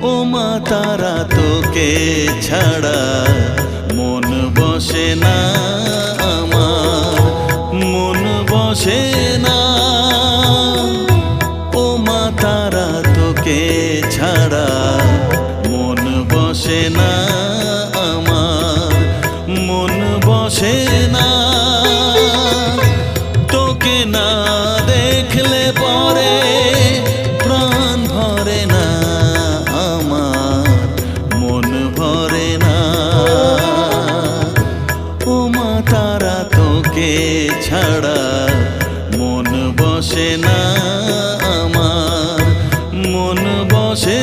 ও মা তারা তোকে ছাড়া মন বসে না আমার, মন বসে না। ও মা তারা তোকে ছাড়া মন বসে না আমার, মন বসে না। তোকে না দেখলে পরে প্রাণ ভরে না আমার, মন ভরে না। ও মা তারা তোকে ছাড়া মন বসে না আমার, মন বসে